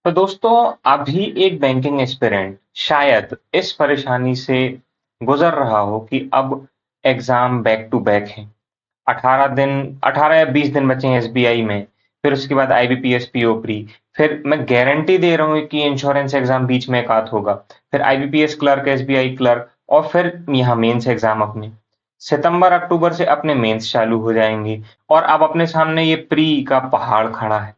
तो दोस्तों, अभी एक बैंकिंग एस्पिरेंट शायद इस परेशानी से गुजर रहा हो कि अब एग्जाम बैक टू बैक है। 18 या 20 दिन बचे हैं एसबीआई में। फिर उसके बाद आईबीपीएस पीओ प्री। फिर मैं गारंटी दे रहा हूँ कि इंश्योरेंस एग्जाम बीच में एक आध होगा। फिर आईबीपीएस क्लर्क, एसबीआई क्लर्क, और फिर यहाँ मेंस एग्जाम अपने सितंबर अक्टूबर से अपने मेंस चालू हो जाएंगे। और अब अपने सामने ये प्री का पहाड़ खड़ा है।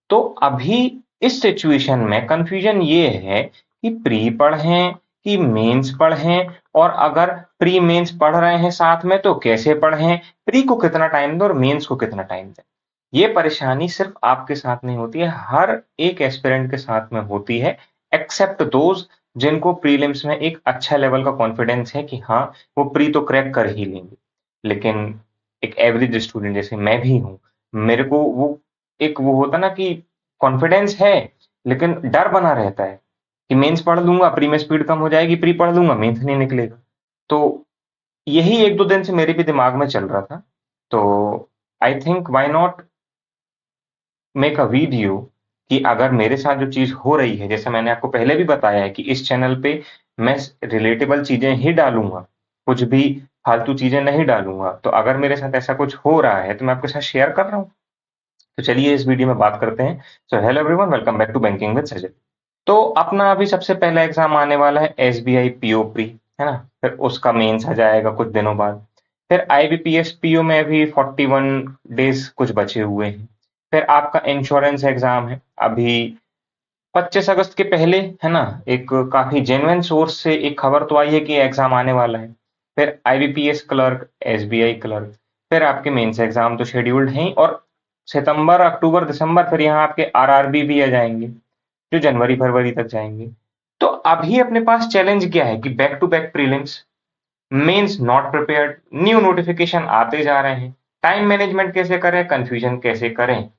तो अभी इस सिचुएशन में कंफ्यूजन ये है कि प्री पढ़ें कि मेंस पढ़ें, और अगर प्री मेंस पढ़ रहे हैं साथ में तो कैसे पढ़ें, प्री को कितना टाइम दें और मेंस को कितना टाइम दें। ये परेशानी सिर्फ आपके साथ नहीं होती है, हर एक एस्पिरेंट के साथ में होती है, एक्सेप्ट दोज जिनको प्रीलिम्स में एक अच्छा लेवल का कॉन्फिडेंस है कि हाँ, वो प्री तो क्रैक कर ही लेंगे। लेकिन एक एवरेज स्टूडेंट जैसे मैं भी हूँ, मेरे को वो होता ना कि कॉन्फिडेंस है, लेकिन डर बना रहता है कि मेंस पढ़ लूंगा प्री में स्पीड कम हो जाएगी, प्री पढ़ लूंगा मेंस नहीं निकलेगा। तो यही एक दो दिन से मेरे भी दिमाग में चल रहा था। तो I think why not make a video कि अगर मेरे साथ जो चीज हो रही है, जैसे मैंने आपको पहले भी बताया है कि इस चैनल पे मैं रिलेटेबल चीजें ही डालूंगा, कुछ भी फालतू चीजें नहीं डालूंगा। तो अगर मेरे साथ ऐसा कुछ हो रहा है तो मैं आपके साथ शेयर कर रहा हूँ। तो चलिए इस वीडियो में बात करते हैं। So hello everyone, welcome back to banking with Sajal. तो अपना अभी सबसे पहला एग्जाम आने वाला है एसबीआई पीओ प्री, है ना। फिर उसका मेंस आ जाएगा कुछ दिनों बाद। फिर आईबीपीएस पीओ में अभी 41 डेज कुछ बचे हुए हैं। फिर आपका इंश्योरेंस एग्जाम है अभी 25 अगस्त के पहले, है ना। एक काफी जेन्युइन सोर्स से एक खबर तो आई है कि एग्जाम आने वाला है। फिर आईबीपीएस क्लर्क, एसबीआई क्लर्क, फिर आपके मेंस एग्जाम तो शेड्यूल्ड हैं, और सितंबर अक्टूबर दिसंबर फिर यहाँ आपके आरआरबी भी आ जाएंगे जो जनवरी फरवरी तक जाएंगे। तो अभी अपने पास चैलेंज क्या है कि back to back prelims, mains not prepared, new notification आते जा रहे हैं, टाइम मैनेजमेंट कैसे करें, कंफ्यूजन कैसे करें,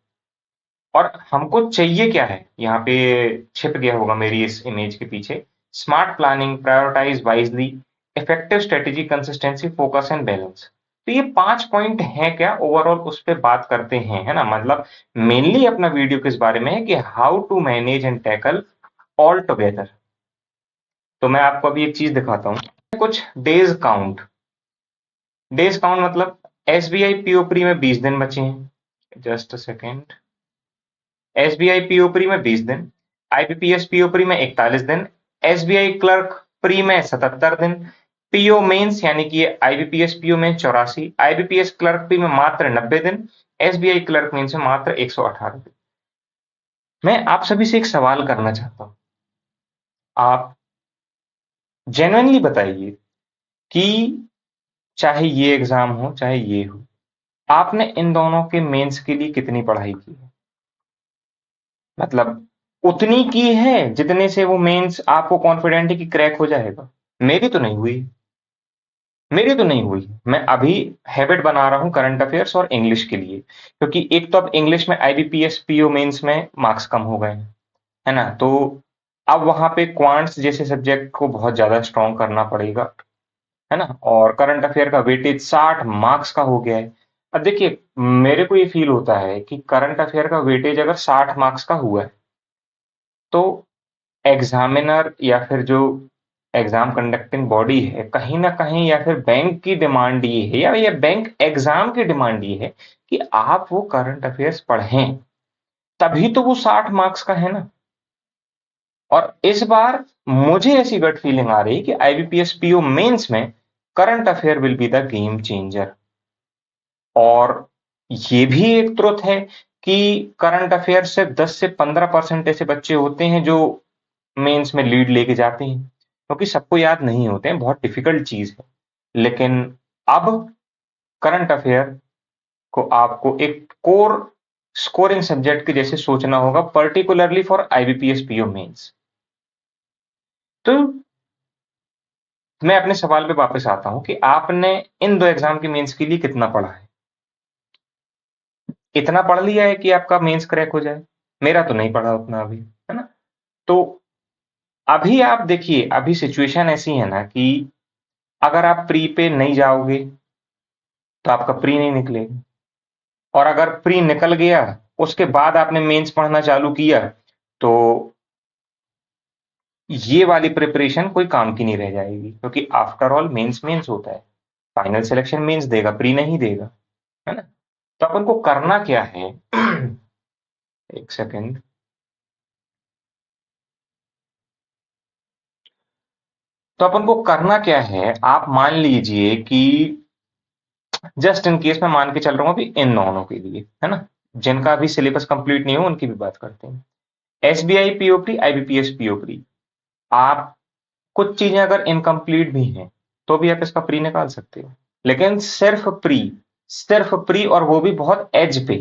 और हमको चाहिए क्या है। यहाँ पे छिप गया होगा मेरी इस इमेज के पीछे: smart planning, prioritize wisely, effective strategy, consistency, focus and balance. तो ये 5 पॉइंट हैं क्या ओवरऑल, उस पे बात करते हैं, है ना। मतलब मेनली अपना वीडियो किस बारे में है कि how to manage and tackle all together. तो मैं आपको अभी एक चीज दिखाता हूँ, कुछ डेज काउंट मतलब एसबीआई पीओ प्री में 20 दिन बचे हैं। Just a second. SBI PO pre में 20 दिन, आईबीपीएस पीओ प्री में 41 दिन, एसबीआई क्लर्क प्री में 77 दिन, पीओ मेंस यानी कि आईबीपीएस पीओ में 84, आईबीपीएस क्लर्क प्री में मात्र 90 दिन, एसबीआई क्लर्क मेंस में मात्र 118 दिन। मैं आप सभी से एक सवाल करना चाहता हूं, आप जेन्युइनली बताइए कि चाहे ये एग्जाम हो चाहे ये हो, आपने इन दोनों के मेंस के लिए कितनी पढ़ाई की है। मतलब उतनी की है जितने से वो मेंस आपको कॉन्फिडेंट है कि क्रैक हो जाएगा। मेरी तो नहीं हुई। मेरी तो नहीं हुई। मैं अभी हैबिट बना रहा हूं करंट अफेयर्स और इंग्लिश के लिए, क्योंकि एक तो अब इंग्लिश में आईबीपीएस पीओ मेंस में मार्क्स कम हो गए हैं, है ना। तो अब वहां पे क्वांट्स जैसे सब्जेक्ट को बहुत ज्यादा स्ट्रॉन्ग करना पड़ेगा, है ना। और करंट अफेयर का वेटेज 60 मार्क्स का हो गया है। अब देखिए, मेरे को ये फील होता है कि करंट अफेयर का वेटेज अगर 60 मार्क्स का हुआ है, तो एग्जामिनर या फिर जो एग्जाम कंडक्टिंग बॉडी है कहीं ना कहीं, या फिर बैंक की डिमांड ये है, या बैंक एग्जाम की डिमांड ये है कि आप वो करंट अफेयर्स पढ़ें, तभी तो वो 60 मार्क्स का है ना। और इस बार मुझे ऐसी गट फीलिंग आ रही है कि आईबीपीएस पीओ मेंस में current affair will be the game changer. और ये भी एक ट्रुथ है कि करंट अफेयर से 10 से 15% ऐसे बच्चे होते हैं जो मेंस में लीड लेके जाते हैं, क्योंकि सबको याद नहीं होते हैं, बहुत डिफिकल्ट चीज है। लेकिन अब करंट अफेयर को आपको एक कोर स्कोरिंग सब्जेक्ट के जैसे सोचना होगा, particularly for IBPS PO mains. तो मैं अपने सवाल पे वापस आता हूं कि आपने इन दो एग्जाम के मेंस के लिए कितना पढ़ा है। इतना पढ़ लिया है कि आपका मेंस क्रैक हो जाए? मेरा तो नहीं पढ़ा उतना अभी, है ना। तो अभी आप देखिए, अभी सिचुएशन ऐसी है ना कि अगर आप प्री पे नहीं जाओगे तो आपका प्री नहीं निकलेगा, और अगर प्री निकल गया उसके बाद आपने मेंस पढ़ना चालू किया तो ये वाली प्रिपरेशन कोई काम की नहीं रह जाएगी, क्योंकि आफ्टर ऑल मेंस मेंस होता है, फाइनल सिलेक्शन मेंस देगा, प्री नहीं देगा, है ना। तो अपन को करना क्या है एक सेकेंड। तो अपन को करना क्या है, आप मान लीजिए कि जस्ट इन केस मैं मान के चल रहा हूं अभी इन दोनों के लिए, है ना, जिनका अभी सिलेबस कंप्लीट नहीं हो उनकी भी बात करते हैं। एसबीआई पीओपी, आईबीपीएस पीओपी, आप कुछ चीजें अगर इनकम्प्लीट भी हैं तो भी आप इसका प्री निकाल सकते हो, लेकिन सिर्फ प्री और वो भी बहुत एज पे,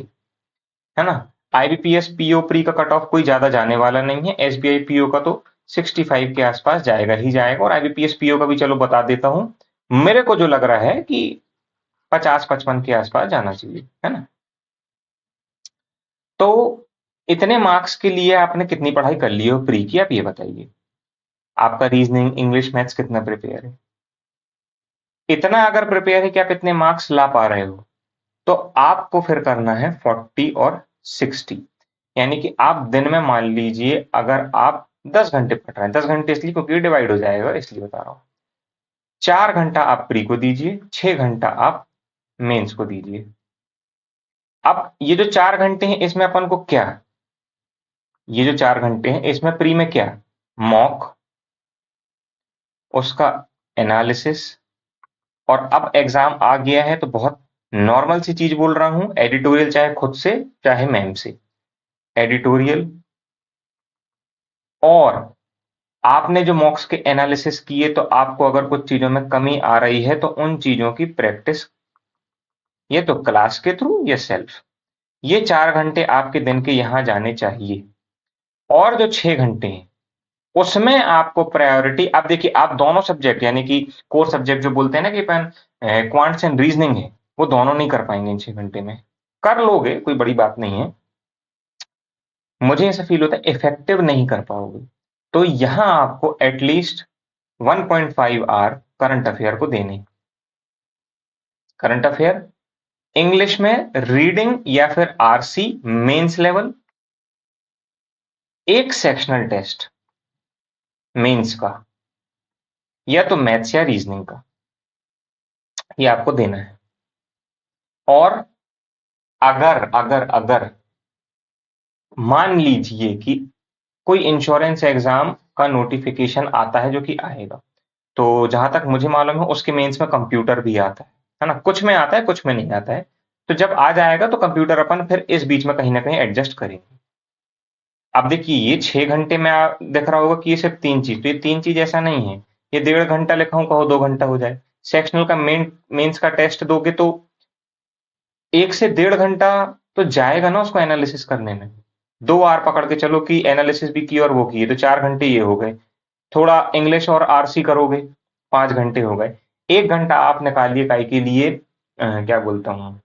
है ना। आईबीपीएस पीओ प्री का कट ऑफ कोई ज्यादा जाने वाला नहीं है, एसबीआई पीओ का तो 65 के आसपास जाएगा ही जाएगा, और आईबीपीएस पीओ का भी चलो बता देता हूं, मेरे को जो लग रहा है कि 50-55 के आसपास जाना चाहिए, है ना। तो इतने मार्क्स के लिए आपने कितनी पढ़ाई कर ली हो प्री की, आप ये बताइए। आपका रीजनिंग, इंग्लिश, मैथ्स कितना प्रिपेयर है? इतना अगर प्रिपेयर है कि आप इतने मार्क्स ला पा रहे हो, तो आपको फिर करना है 40 और 60। यानी कि आप दिन में मान लीजिए अगर आप 10 घंटे पढ़ रहे हैं, 10 घंटे इसलिए क्योंकि डिवाइड हो जाएगा इसलिए बता रहा हूं, 4 घंटा आप प्री को दीजिए, 6 घंटा आप मेंस को दीजिए। अब ये जो 4 घंटे हैं इसमें अपन को क्या, ये जो 4 घंटे हैं इसमें प्री में क्या, मॉक, उसका एनालिसिस, और अब एग्जाम आ गया है तो बहुत नॉर्मल सी चीज बोल रहा हूं, एडिटोरियल, चाहे खुद से चाहे मैम से, एडिटोरियल, और आपने जो मॉक्स के एनालिसिस किए तो आपको अगर कुछ चीजों में कमी आ रही है तो उन चीजों की प्रैक्टिस, ये तो क्लास के थ्रू या सेल्फ, ये 4 घंटे आपके दिन के यहां जाने चाहिए। और जो 6 घंटे हैं उसमें आपको प्रायोरिटी, आप देखिए आप दोनों सब्जेक्ट यानी कि कोर सब्जेक्ट जो बोलते हैं ना कि अपन क्वांट्स एंड रीजनिंग है, वो दोनों नहीं कर पाएंगे इन 6 घंटे में। कर लोगे, कोई बड़ी बात नहीं है, मुझे ऐसा फील होता है इफेक्टिव नहीं कर पाओगे। तो यहां आपको एटलीस्ट 1.5 आवर करंट अफेयर को देने, करंट अफेयर, इंग्लिश में रीडिंग या फिर आरसी मेंस लेवल, एक सेक्शनल टेस्ट मेंस का, या तो मैथ्स या रीजनिंग का, ये आपको देना है। और अगर अगर अगर मान लीजिए कि कोई इंश्योरेंस एग्जाम का नोटिफिकेशन आता है, जो कि आएगा, तो जहां तक मुझे मालूम है उसके मेंस में कंप्यूटर भी आता है ना, कुछ में आता है कुछ में नहीं आता है। तो जब आ जाएगा तो कंप्यूटर अपन फिर इस बीच में कहीं ना कहीं एडजस्ट करेंगे। अब देखिए ये 6 घंटे में दिख रहा होगा कि ये सिर्फ 3 चीज, तो ये 3 चीज ऐसा नहीं है, ये 1.5 घंटा लिखा हूं, कहो 2 घंटा हो जाए। सेक्शनल का मेंस का टेस्ट दोगे तो 1 से 1.5 घंटा तो जाएगा ना उसको एनालिसिस करने में। 2 आवर पकड़ के चलो कि एनालिसिस भी की और वो की, तो 4 घंटे ये हो गए। थोड़ा इंग्लिश और आरसी करोगे, 5 घंटे हो गए। 1 घंटा आप निकालिए काय के लिए, क्या बोलता हूँ,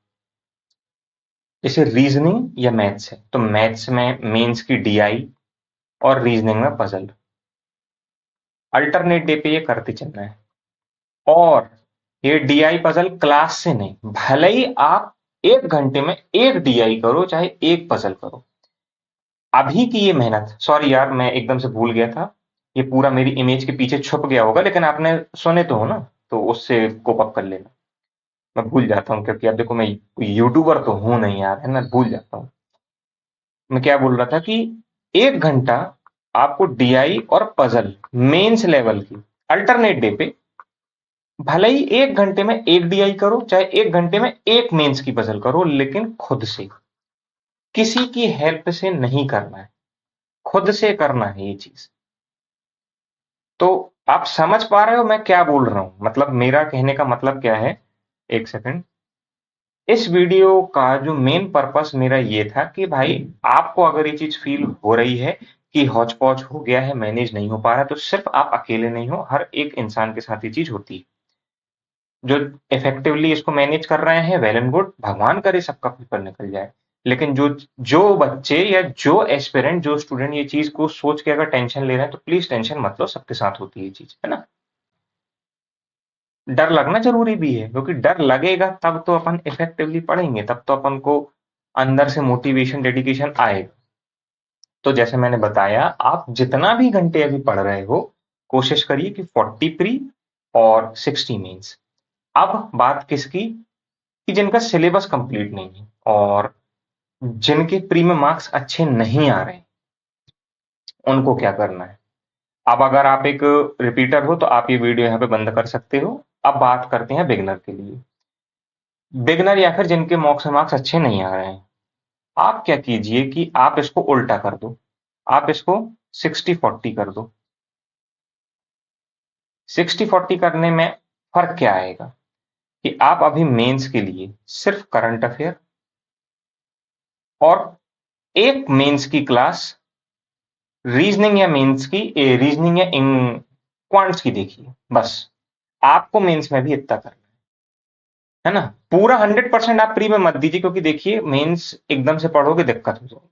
जैसे रीजनिंग या मैथ्स है तो मैथ्स में मेंस की डीआई और रीजनिंग में पजल, अल्टरनेट डे पे ये करते चलना है। और ये डीआई पजल क्लास से नहीं, भले ही आप 1 घंटे में एक डीआई करो चाहे एक पजल करो। अभी की ये मेहनत, सॉरी यार मैं एकदम से भूल गया था, ये पूरा मेरी इमेज के पीछे छुप गया होगा, लेकिन आपने सुने तो हो ना, तो उससे कोप अप कर लेना। मैं भूल जाता हूँ क्योंकि अब देखो मैं यूट्यूबर तो हूं नहीं यार, है ना, भूल जाता हूँ। मैं क्या बोल रहा था कि 1 घंटा आपको डीआई और पजल मेंस लेवल की अल्टरनेट डे पे, भले ही 1 घंटे में एक डीआई करो चाहे 1 घंटे में एक मेंस की पजल करो, लेकिन खुद से, किसी की हेल्प से नहीं करना है, खुद से करना है ये चीज। तो आप समझ पा रहे हो मैं क्या बोल रहा हूं, मतलब मेरा कहने का मतलब क्या है। एक सेकंड, इस वीडियो का जो मेन पर्पस मेरा ये था कि भाई आपको अगर ये चीज फील हो रही है कि हौच पौच हो गया है, मैनेज नहीं हो पा रहा है, तो सिर्फ आप अकेले नहीं हो, हर एक इंसान के साथ ये चीज होती है। जो इफेक्टिवली इसको मैनेज कर रहे हैं वेल एंड गुड, भगवान करे सबका पेपर निकल जाए। लेकिन जो जो बच्चे या जो एस्पिरेंट, जो स्टूडेंट ये चीज को सोच के अगर टेंशन ले रहे हैं तो प्लीज टेंशन मत लो, सबके साथ होती है ये चीज, है ना। डर लगना जरूरी भी है, क्योंकि डर लगेगा तब तो अपन इफेक्टिवली पढ़ेंगे, तब तो अपन को अंदर से मोटिवेशन, डेडिकेशन आएगा। तो जैसे मैंने बताया, आप जितना भी घंटे अभी पढ़ रहे हो, कोशिश करिए कि 40 प्री और 60 मेंस। अब बात किसकी, कि जिनका सिलेबस कंप्लीट नहीं है और जिनके प्री में मार्क्स अच्छे नहीं आ रहे हैं, उनको क्या करना है। अब अगर आप एक रिपीटर हो तो आप ये वीडियो यहाँ पे बंद कर सकते हो। अब बात करते हैं बिगनर के लिए। बिगनर या फिर जिनके मॉक्स में मार्क्स अच्छे नहीं आ रहे हैं, आप क्या कीजिए कि आप इसको उल्टा कर दो। आप इसको 60-40 कर दो। 60-40 करने में फर्क क्या आएगा, कि आप अभी मेंस के लिए सिर्फ करंट अफेयर और एक मेंस की क्लास रीजनिंग या मेंस की रीजनिंग या इन क्वांट्स की देखिए, बस। आपको मेंस में भी इतना करना है ना। पूरा 100% आप प्री में मत दीजिए, क्योंकि देखिए मेंस एकदम से पढ़ोगे दिक्कत हो जाएगी।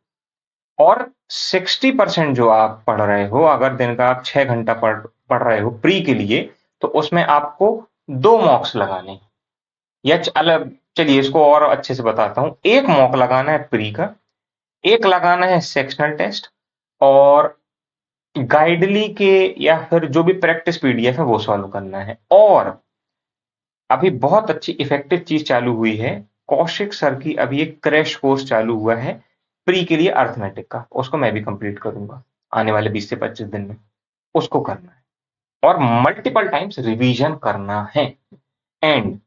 और 60% जो आप पढ़ रहे हो, अगर दिन का आप 6 घंटा पढ़ रहे हो प्री के लिए, तो उसमें आपको 2 मॉक्स लगाने हैं। या अलग, चलिए इसको और अच्छे से बताता हूं। एक मॉक लगाना है प्री का, एक लगाना है सेक्शनल टेस्ट, और गाइडली के या फिर जो भी प्रैक्टिस पीडीएफ है वो सॉल्व करना है। और अभी बहुत अच्छी इफेक्टिव चीज चालू हुई है, कौशिक सर की अभी एक क्रैश कोर्स चालू हुआ है प्री के लिए अर्थमेटिक का, उसको मैं भी कंप्लीट करूंगा आने वाले 20 से 25 दिन में। उसको करना है और मल्टीपल टाइम्स रिवीजन करना है। एंड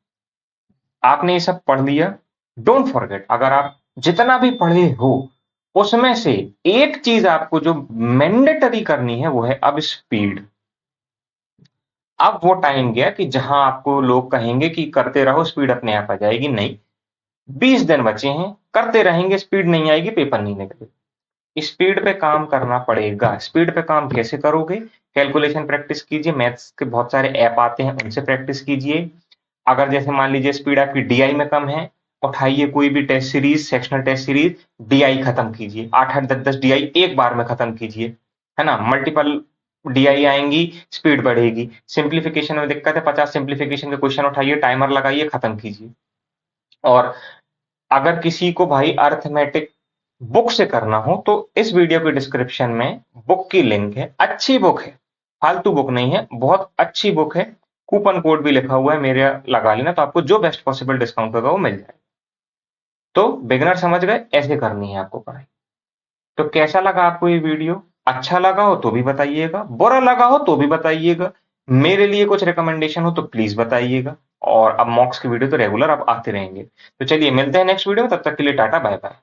आपने ये सब पढ़ लिया, डोंट फॉरगेट, अगर आप जितना भी पढ़े हो उसमें से एक चीज आपको जो मैंडेटरी करनी है वो है अब स्पीड। अब वो टाइम गया कि जहां आपको लोग कहेंगे कि करते रहो स्पीड अपने आप आ जाएगी, नहीं। 20 दिन बचे हैं, करते रहेंगे, स्पीड नहीं आएगी, पेपर नहीं निकलेगा। स्पीड पे काम करना पड़ेगा। स्पीड पे काम कैसे करोगे, कैलकुलेशन प्रैक्टिस कीजिए, मैथ्स के बहुत सारे ऐप आते हैं उनसे प्रैक्टिस कीजिए। अगर जैसे मान लीजिए स्पीड आपकी डीआई में कम है, उठाइए कोई भी test series, sectional test series, DI खत्म कीजिए, 8-8 10-10 डीआई एक बार में खत्म कीजिए, है ना। मल्टीपल डीआई आएंगी, स्पीड बढ़ेगी। सिंप्लीफिकेशन में दिक्कत है, 50 सिंप्लीफिकेशन के क्वेश्चन उठाइए, टाइमर लगाइए, खत्म कीजिए। और अगर किसी को भाई अर्थमेटिक बुक से करना हो तो इस वीडियो के डिस्क्रिप्शन में बुक की लिंक है, अच्छी बुक है, फालतू बुक नहीं है, बहुत अच्छी बुक है। कूपन कोड भी लिखा हुआ है, मेरे लगा लेना, तो आपको जो बेस्ट पॉसिबल डिस्काउंट होगा वो मिल जाएगा। तो बिगनर समझ गए, ऐसे करनी है आपको पढ़ाई। तो कैसा लगा आपको ये वीडियो, अच्छा लगा हो तो भी बताइएगा, बुरा लगा हो तो भी बताइएगा, मेरे लिए कुछ रिकमेंडेशन हो तो प्लीज बताइएगा। और अब मॉक्स की वीडियो तो रेगुलर अब आते रहेंगे। तो चलिए मिलते हैं नेक्स्ट वीडियो में, तब तक के लिए टाटा बाय बाय।